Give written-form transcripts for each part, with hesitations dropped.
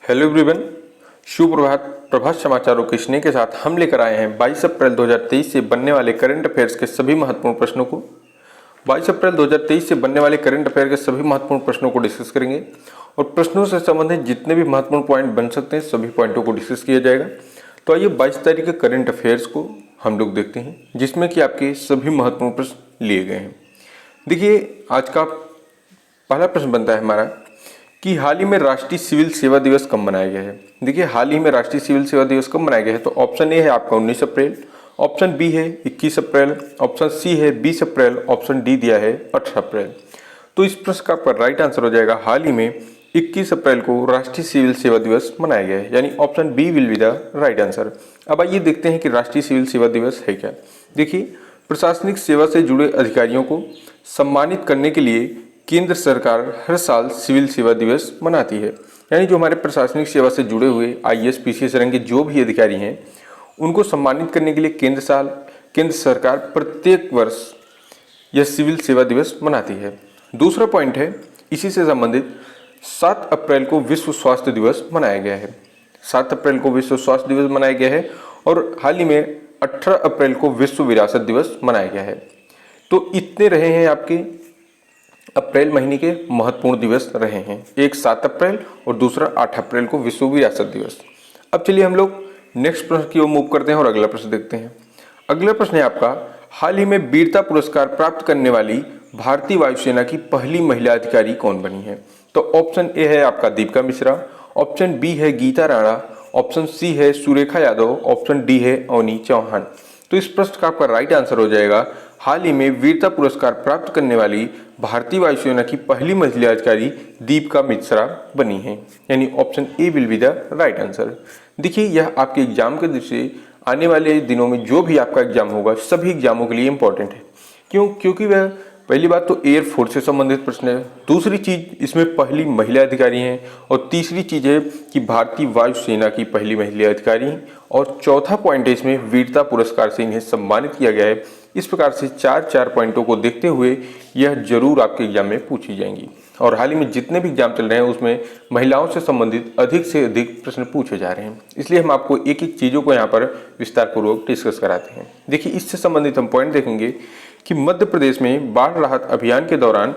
Hello everyone, शुभ प्रभात। प्रभात समाचारों के स्नेह के साथ हम लेकर आए हैं 22 अप्रैल 2023 से बनने वाले करंट अफेयर्स के सभी महत्वपूर्ण प्रश्नों को। 22 अप्रैल 2023 से बनने वाले करंट अफेयर के सभी महत्वपूर्ण प्रश्नों को डिस्कस करेंगे और प्रश्नों से संबंधित जितने भी महत्वपूर्ण पॉइंट बन सकते हैं सभी पॉइंटों को डिस्कस किया जाएगा। तो आइए 22 तारीख के करंट अफेयर्स को हम लोग देखते हैं, जिसमें कि आपके सभी महत्वपूर्ण प्रश्न लिए गए हैं। देखिए, आज का पहला प्रश्न बनता है हमारा कि हाल ही में राष्ट्रीय सिविल सेवा दिवस कब मनाया गया है। देखिए, हाल ही में राष्ट्रीय सिविल सेवा दिवस कब मनाया गया है, तो ऑप्शन ए है आपका 19 अप्रैल, ऑप्शन बी है 21 अप्रैल, ऑप्शन सी है 20 अप्रैल, ऑप्शन डी दिया है 18 अप्रैल। तो इस प्रश्न का आपका राइट आंसर हो जाएगा हाल ही में 21 अप्रैल को राष्ट्रीय सिविल सेवा दिवस मनाया गया है, यानी option B will be the right answer. अब आइए देखते हैं कि राष्ट्रीय सिविल सेवा दिवस है क्या। देखिए, प्रशासनिक सेवा से जुड़े अधिकारियों को सम्मानित करने के लिए केंद्र सरकार हर साल सिविल सेवा दिवस मनाती है। यानी जो हमारे प्रशासनिक सेवा से जुड़े हुए आईएएस पीसीएस रैंक के जो भी अधिकारी हैं, उनको सम्मानित करने के लिए केंद्र सरकार प्रत्येक वर्ष यह सिविल सेवा दिवस मनाती है। दूसरा पॉइंट है इसी से संबंधित, 7 अप्रैल को विश्व स्वास्थ्य दिवस मनाया गया है। 7 अप्रैल को विश्व स्वास्थ्य दिवस मनाया गया है और हाल ही में 18 अप्रैल को विश्व विरासत दिवस मनाया गया है। तो इतने रहे हैं आपके अप्रैल महीने के महत्वपूर्ण दिवस रहे हैं, एक 7 अप्रैल और दूसरा 8 अप्रैल को विश्व विरासत दिवस। अब चलिए हम लोग नेक्स्ट प्रश्न की ओर मूव करते हैं और अगला प्रश्न देखते हैं। अगला प्रश्न है आपका, हाल ही में वीरता पुरस्कार प्राप्त करने वाली भारतीय वायुसेना की पहली महिला अधिकारी कौन बनी है। तो ऑप्शन ए है आपका दीपिका मिश्रा, ऑप्शन बी है गीता राणा, ऑप्शन सी है सुरेखा यादव, ऑप्शन डी है अवनी चौहान। तो इस प्रश्न का आपका राइट आंसर हो जाएगा हाल ही में वीरता पुरस्कार प्राप्त करने वाली भारतीय वायुसेना की पहली महिला अधिकारी दीपिका मिश्रा बनी है, यानी option A will be the right answer. देखिए, यह आपके एग्जाम के दृष्टि आने वाले दिनों में जो भी आपका एग्जाम होगा सभी एग्जामों के लिए इंपॉर्टेंट है। क्योंकि वह पहली बात तो एयरफोर्स से संबंधित प्रश्न है, दूसरी चीज इसमें पहली महिला अधिकारी हैं, और तीसरी चीज है कि भारतीय वायुसेना की पहली महिला अधिकारी, और चौथा पॉइंट है इसमें वीरता पुरस्कार से इन्हें सम्मानित किया गया है। इस प्रकार से चार पॉइंटों को देखते हुए यह जरूर आपके एग्जाम में पूछी जाएंगी, और हाल ही में जितने भी एग्जाम चल रहे हैं उसमें महिलाओं से संबंधित अधिक से अधिक प्रश्न पूछे जा रहे हैं, इसलिए हम आपको एक एक चीज़ों को यहाँ पर विस्तार पूर्वक डिस्कस कराते हैं। देखिए, इससे संबंधित हम पॉइंट देखेंगे कि मध्य प्रदेश में बाढ़ राहत अभियान के दौरान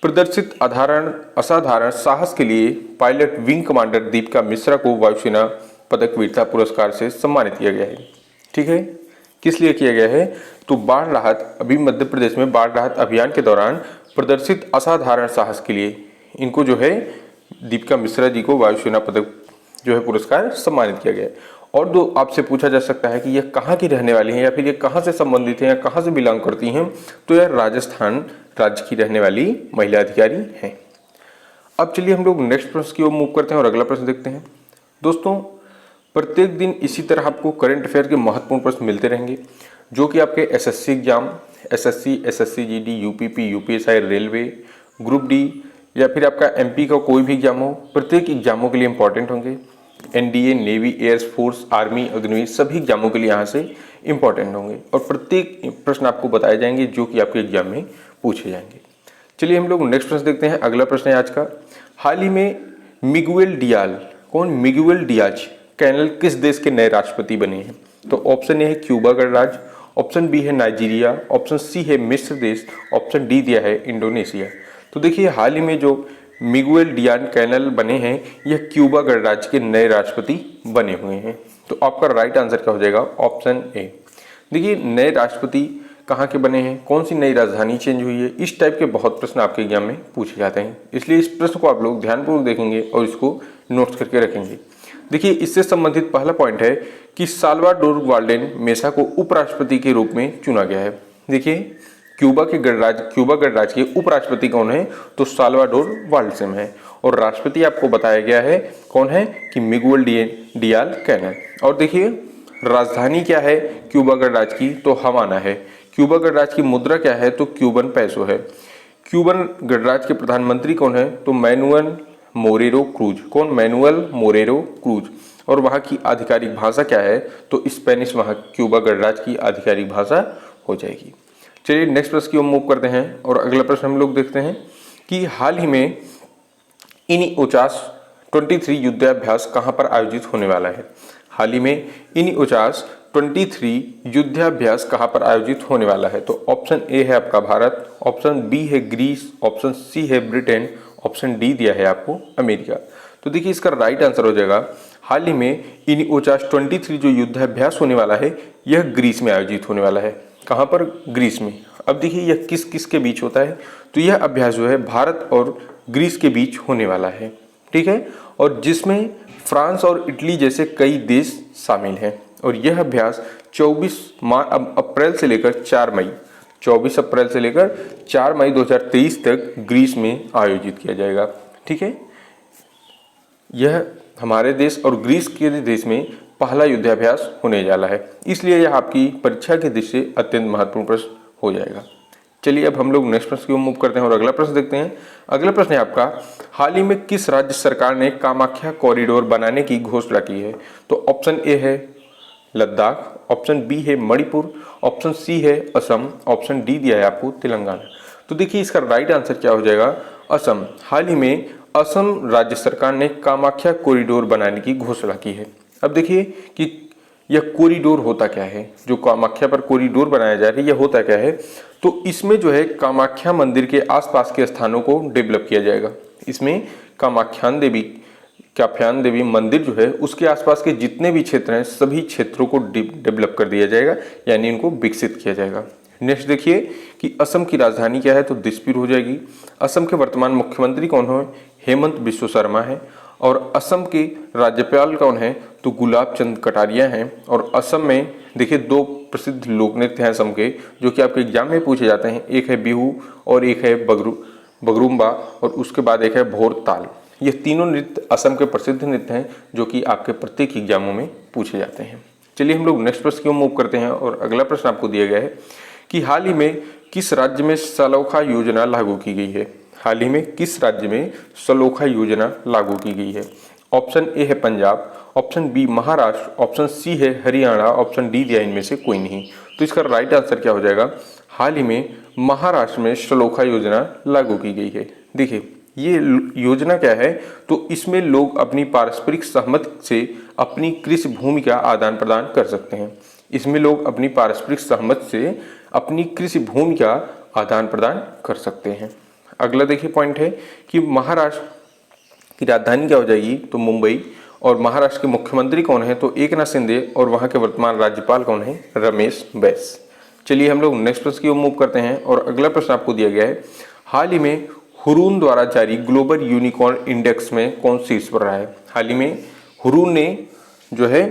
प्रदर्शित असाधारण साहस के लिए pilot wing commander Deepika Mishra को वायुसेना पदक वीरता पुरस्कार से सम्मानित किया गया है। ठीक है, किस लिए किया गया है, तो बाढ़ राहत, अभी मध्य प्रदेश में बाढ़ राहत अभियान के दौरान प्रदर्शित असाधारण साहस के लिए इनको जो है दीपिका मिश्रा जी को वायुसेना पदक जो है पुरस्कार सम्मानित किया गया है। और दो आपसे पूछा जा सकता है कि यह कहाँ की रहने वाली हैं या फिर ये कहाँ से संबंधित हैं या कहाँ से बिलोंग करती हैं, तो यह राजस्थान राज्य की रहने वाली महिला अधिकारी हैं। अब चलिए हम लोग नेक्स्ट प्रश्न की ओर मूव करते हैं और अगला प्रश्न देखते हैं। दोस्तों, प्रत्येक दिन इसी तरह आपको करंट अफेयर के महत्वपूर्ण प्रश्न मिलते रहेंगे, जो कि आपके SSC exam, SSC GD, UPP, UPSI, railway, group D या फिर आपका एमपी का कोई भी एग्जाम हो, प्रत्येक एग्जामों के लिए इंपॉर्टेंट होंगे। NDA, navy, air force, army, Agniveer सभी एग्जामों के लिए यहाँ से इंपॉर्टेंट होंगे और प्रत्येक प्रश्न आपको बताए जाएंगे जो कि आपके एग्जाम में पूछे जाएंगे। चलिए हम लोग नेक्स्ट प्रश्न देखते हैं। अगला प्रश्न है आज का, हाल ही में मिगुएल डियाज कैनल किस देश के नए राष्ट्रपति बने हैं। तो ऑप्शन ए है क्यूबा गणराज्य, ऑप्शन बी है नाइजीरिया, ऑप्शन सी है मिस्र देश, ऑप्शन डी दिया है इंडोनेशिया। तो देखिए, हाल ही में जो मिगुएल डियाज कैनल बने हैं यह क्यूबा गणराज्य के नए राष्ट्रपति बने हुए हैं। तो आपका राइट आंसर क्या हो जाएगा, ऑप्शन ए। देखिए, नए राष्ट्रपति कहाँ के बने हैं, कौन सी नई राजधानी चेंज हुई है, इस टाइप के बहुत प्रश्न आपके एग्जाम में पूछे जाते हैं, इसलिए इस प्रश्न को आप लोग ध्यानपूर्वक देखेंगे और इसको नोट्स करके रखेंगे। देखिए, इससे संबंधित पहला पॉइंट है कि साल्वाडोर वाल्डेन मेसा को उपराष्ट्रपति के रूप में चुना गया है। देखिए, क्यूबा गणराज्य के उपराष्ट्रपति कौन है, तो साल्वाडोर वाल्डेन है, और राष्ट्रपति आपको बताया गया है कौन है कि मिगुएल डियाज कैनल। और देखिए, राजधानी क्या है क्यूबा गणराज्य की, तो हवाना है। क्यूबा गणराज्य की मुद्रा क्या है, तो क्यूबन पैसो है। क्यूबन गणराज्य के प्रधानमंत्री कौन है, तो मैनुअल मोरेरो क्रूज। और वहाँ की आधिकारिक भाषा क्या है, तो स्पेनिश वहाँ क्यूबा गणराज्य की आधिकारिक भाषा हो जाएगी। चलिए नेक्स्ट प्रश्न की ओर मूव करते हैं और अगला प्रश्न हम लोग देखते हैं कि हाल ही में इनिओचास 23 युद्धाभ्यास कहाँ पर आयोजित होने वाला है? हाल ही में इनउचास 23 युद्धाभ्यास कहाँ पर आयोजित होने वाला है? तो ऑप्शन ए है आपका भारत, ऑप्शन बी है ग्रीस, ऑप्शन सी है ब्रिटेन, ऑप्शन डी दिया है आपको अमेरिका। तो देखिए इसका राइट आंसर हो जाएगा हाल ही में इनउचास 23 जो युद्धाभ्यास होने वाला है यह ग्रीस में आयोजित होने वाला है। कहाँ पर? ग्रीस में। अब देखिए यह किस किस के बीच होता है? तो यह अभ्यास जो है भारत और ग्रीस के बीच होने वाला है, ठीक है, और जिसमें फ्रांस और इटली जैसे कई देश शामिल हैं। और यह अभ्यास 24 अप्रैल से लेकर 4 मई 24 अप्रैल से लेकर 4 मई 2023 तक ग्रीस में आयोजित किया जाएगा, ठीक है। यह हमारे देश और ग्रीस के देश में पहला युद्धाभ्यास होने वाला है, इसलिए यह आपकी परीक्षा की दृष्टि से अत्यंत महत्वपूर्ण प्रश्न हो जाएगा। चलिए अब हम लोग नेक्स्ट प्रश्न की ओर मूव करते हैं और अगला प्रश्न देखते हैं। अगला प्रश्न है आपका, हाल ही में किस राज्य सरकार ने कामाख्या कॉरिडोर बनाने की घोषणा की है? तो ऑप्शन ए है लद्दाख, ऑप्शन बी है मणिपुर, ऑप्शन सी है असम, ऑप्शन डी दिया है आपको तेलंगाना। तो देखिए इसका राइट आंसर क्या हो जाएगा? असम। हाल ही में असम राज्य सरकार ने कामाख्या कॉरिडोर बनाने की घोषणा की है। अब देखिए कि यह कॉरिडोर होता क्या है, जो कामाख्या पर कॉरिडोर बनाया जा रहा है यह होता क्या है? तो इसमें जो है कामाख्या मंदिर के आसपास के स्थानों को डेवलप किया जाएगा। इसमें कामाख्यान देवी मंदिर जो है उसके आसपास के जितने भी क्षेत्र हैं सभी क्षेत्रों को डेवलप कर दिया जाएगा, यानी इनको विकसित किया जाएगा। नेक्स्ट देखिए कि असम की राजधानी क्या है? तो दिसपुर हो जाएगी। असम के वर्तमान मुख्यमंत्री कौन है? हेमंत बिश्व शर्मा है। और असम के राज्यपाल कौन है? तो गुलाब चंद कटारिया हैं। और असम में देखिए 2 प्रसिद्ध लोक नृत्य हैं असम के, जो कि आपके एग्जाम में पूछे जाते हैं। एक है बिहू और एक है बगरुम्बा, और उसके बाद एक है भोर ताल। ये तीनों नृत्य असम के प्रसिद्ध नृत्य हैं जो कि आपके प्रत्येक एग्जामों में पूछे जाते हैं। चलिए हम लोग नेक्स्ट प्रश्न की ओर मूव करते हैं और अगला प्रश्न आपको दिया गया है कि हाल ही में किस राज्य में सलोखा योजना लागू की गई है? हाल ही में किस राज्य में सलोखा योजना लागू की गई है? ऑप्शन ए है Punjab, option B Maharashtra, option C है हरियाणा, ऑप्शन डी दिया इनमें से कोई नहीं। तो इसका राइट आंसर क्या हो जाएगा? हाल ही में महाराष्ट्र में सलोखा योजना लागू की गई है। देखिए ये योजना क्या है? तो इसमें लोग अपनी पारस्परिक सहमति से अपनी कृषि भूमि का आदान प्रदान कर सकते हैं। इसमें लोग अपनी पारस्परिक सहमति से अपनी कृषि भूमि का आदान प्रदान कर सकते हैं। अगला देखिए पॉइंट है कि महाराष्ट्र की राजधानी क्या हो जाएगी? तो मुंबई। और महाराष्ट्र के मुख्यमंत्री कौन है? तो एकनाथ शिंदे। और वहाँ के वर्तमान राज्यपाल कौन है? रमेश बैस। चलिए हम लोग नेक्स्ट प्रश्न की ओर मूव करते हैं और अगला प्रश्न आपको दिया गया है, हाल ही में हुरून द्वारा जारी ग्लोबल यूनिकॉर्न इंडेक्स में कौन शीर्ष पर रहा है? हाल ही में हुरून ने जो है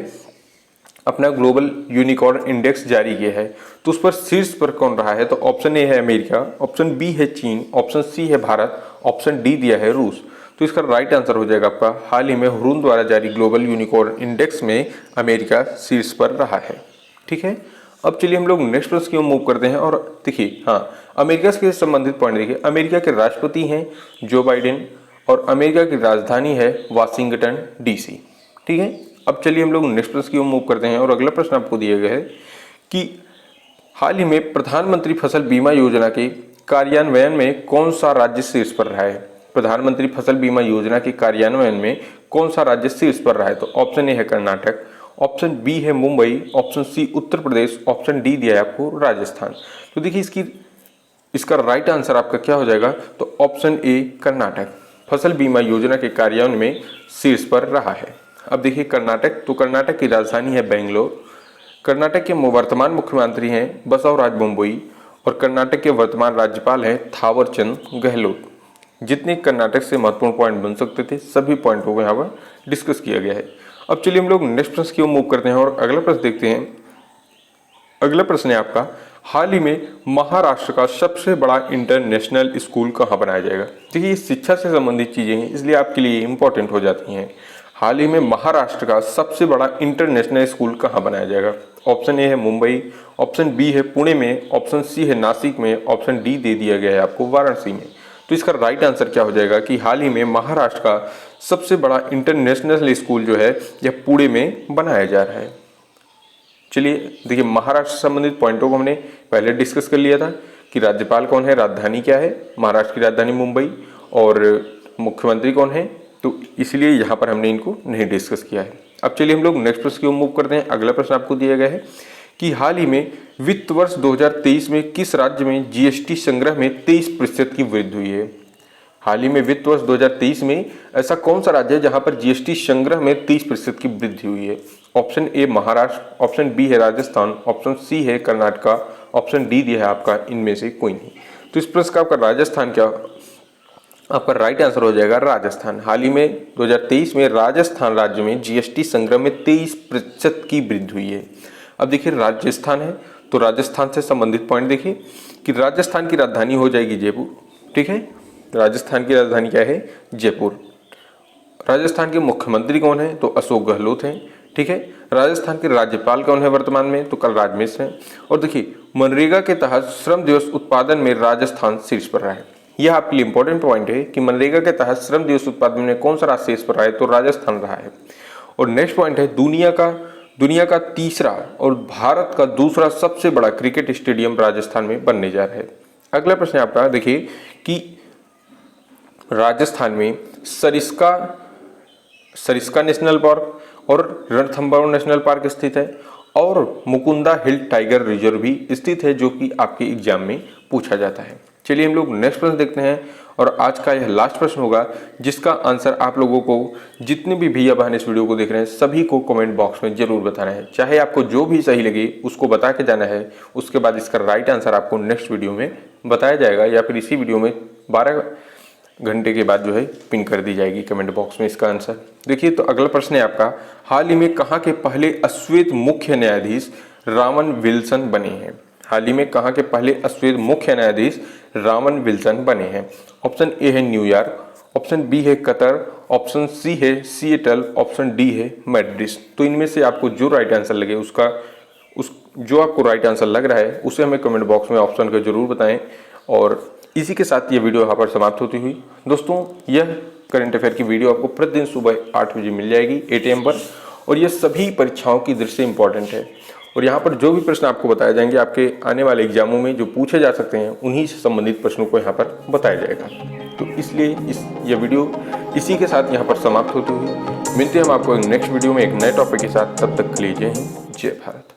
अपना ग्लोबल यूनिकॉर्न इंडेक्स जारी किया है, तो उस पर शीर्ष पर कौन रहा है? तो ऑप्शन ए है अमेरिका, ऑप्शन बी है चीन, ऑप्शन सी है भारत, ऑप्शन डी दिया है रूस। तो इसका राइट आंसर हो जाएगा आपका हाल ही में हुरून द्वारा जारी ग्लोबल यूनिकॉर्न इंडेक्स में अमेरिका शीर्ष पर रहा है, ठीक है। अब चलिए हम लोग नेक्स्ट प्रश्न की ओर मूव करते हैं और देखिए अमेरिका से संबंधित पॉइंट देखिए। अमेरिका के राष्ट्रपति हैं जो बाइडेन और अमेरिका की राजधानी है वाशिंगटन डीसी, ठीक है। अब चलिए हम लोग नेक्स्ट प्रश्न की ओर मूव करते हैं और अगला प्रश्न आपको दिया गया है कि हाल ही में प्रधानमंत्री फसल बीमा योजना के कार्यान्वयन में कौन सा राज्य शीर्ष पर रहा है? प्रधानमंत्री फसल बीमा योजना के कार्यान्वयन में कौन सा राज्य शीर्ष पर रहा है? तो ऑप्शन ए है कर्नाटक, ऑप्शन बी है Mumbai, option C Uttar Pradesh, option D दिया है आपको राजस्थान। तो देखिए इसका राइट आंसर आपका क्या हो जाएगा? तो ऑप्शन ए कर्नाटक फसल बीमा योजना के कार्यान्वयन में शीर्ष पर रहा है। अब देखिए कर्नाटक, तो कर्नाटक की राजधानी है बेंगलोर। कर्नाटक के वर्तमान मुख्यमंत्री हैं बसवराज बोम्मई और कर्नाटक के वर्तमान राज्यपाल हैं थावरचंद गहलोत। जितने कर्नाटक से महत्वपूर्ण पॉइंट बन सकते थे सभी पॉइंटों को यहाँ पर डिस्कस किया गया है। अब चलिए हम लोग नेक्स्ट प्रश्न की ओर मूव करते हैं और अगला प्रश्न देखते हैं। अगला प्रश्न है आपका, हाल ही में महाराष्ट्र का सबसे बड़ा इंटरनेशनल स्कूल कहाँ बनाया जाएगा? देखिए ये शिक्षा से संबंधित चीजें हैं इसलिए आपके लिए इंपॉर्टेंट हो जाती हैं। हाल ही में महाराष्ट्र का सबसे बड़ा इंटरनेशनल स्कूल कहाँ बनाया जाएगा? ऑप्शन ए है मुंबई, ऑप्शन बी है पुणे में, ऑप्शन सी है नासिक में, ऑप्शन डी दे दिया गया है आपको वाराणसी में। तो इसका राइट आंसर क्या हो जाएगा कि हाल ही में महाराष्ट्र का सबसे बड़ा इंटरनेशनल स्कूल जो है यह पुणे में बनाया जा रहा है। चलिए देखिए महाराष्ट्र से संबंधित पॉइंटों को हमने पहले डिस्कस कर लिया था कि राज्यपाल कौन है, राजधानी क्या है, महाराष्ट्र की राजधानी मुंबई, और मुख्यमंत्री कौन है तो इसलिए यहाँ पर हमने इनको नहीं डिस्कस किया है। अब चलिए हम लोग नेक्स्ट प्रश्न की ओर मूव करते हैं। अगला प्रश्न आपको दिया गया है कि हाल ही में वित्त वर्ष 2023 में किस राज्य में जीएसटी संग्रह में 23% की वृद्धि हुई है। हाल ही में वित्त वर्ष 2023 में ऐसा कौन सा राज्य है जहां पर जीएसटी संग्रह में 30% की वृद्धि हुई है। Option A Maharashtra, option B है राजस्थान, ऑप्शन सी है कर्नाटका, ऑप्शन डी दिया है आपका इनमें से कोई नहीं। तो इस प्रश्न का आपका राजस्थान क्या आपका राइट आंसर हो जाएगा राजस्थान। हाल ही में 2023 में राजस्थान राज्य में जीएसटी संग्रह में 23% की वृद्धि हुई है। अब देखिए राजस्थान है तो राजस्थान से संबंधित पॉइंट देखिए कि राजस्थान की राजधानी हो जाएगी जयपुर। ठीक है, राजस्थान की राजधानी क्या है? जयपुर। राजस्थान के मुख्यमंत्री कौन है? तो अशोक गहलोत हैं। ठीक है, राजस्थान के राज्यपाल कौन है वर्तमान में? तो कलराज मिश्र हैं। और देखिए मनरेगा के तहत श्रम दिवस उत्पादन में राजस्थान शीर्ष पर रहा है। यह आपके लिए इंपॉर्टेंट पॉइंट है कि मनरेगा के तहत श्रम दिवस उत्पादन में कौन सा राज्य शीर्ष पर रहा है? तो राजस्थान रहा है। और नेक्स्ट पॉइंट है दुनिया का तीसरा और भारत का दूसरा सबसे बड़ा क्रिकेट स्टेडियम राजस्थान में बनने जा रहा है। अगला प्रश्न आपका देखिए कि राजस्थान में सरिस्का नेशनल पार्क और रणथंभौर नेशनल पार्क स्थित है और मुकुंदा हिल टाइगर रिजर्व भी स्थित है, जो कि आपके एग्जाम में पूछा जाता है। चलिए हम लोग नेक्स्ट प्रश्न देखते हैं और आज का यह लास्ट प्रश्न होगा जिसका आंसर आप लोगों को, जितने भी भैया बहन इस वीडियो को देख रहे हैं, सभी को कमेंट बॉक्स में जरूर बताना है। चाहे आपको जो भी सही लगे उसको बता के जाना है। उसके बाद इसका राइट आंसर आपको नेक्स्ट वीडियो में बताया जाएगा या फिर इसी वीडियो में 12 घंटे के बाद जो है पिन कर दी जाएगी कमेंट बॉक्स में इसका आंसर। देखिए तो अगला प्रश्न है आपका, हाल ही में कहाँ के पहले अश्वेत मुख्य न्यायाधीश रामन विल्सन बने हैं। हाल ही में कहाँ के पहले अश्वेत मुख्य न्यायाधीश रामन विल्सन बने हैं। ऑप्शन ए है न्यूयॉर्क, ऑप्शन बी है कतर, ऑप्शन सी है सिएटल, ऑप्शन डी है मैड्रिड। तो इनमें से आपको जो राइट आंसर लगे जो आपको राइट आंसर लग रहा है उसे हमें कमेंट बॉक्स में ऑप्शन को जरूर बताएं। और इसी के साथ ये वीडियो यहाँ पर समाप्त होती हुई दोस्तों, यह करंट अफेयर की वीडियो आपको प्रतिदिन सुबह 8 बजे मिल जाएगी 8 AM पर। और ये सभी परीक्षाओं की दृष्टि से इंपॉर्टेंट है और यहाँ पर जो भी प्रश्न आपको बताए जाएंगे आपके आने वाले एग्जामों में जो पूछे जा सकते हैं उन्हीं से संबंधित प्रश्नों को यहाँ पर बताया जाएगा। तो इसलिए यह वीडियो इसी के साथ यहाँ पर समाप्त होती हुई मिलते हैं हम आपको नेक्स्ट वीडियो में एक नए टॉपिक के साथ। तब तक के लिए जय हिंद, जय भारत।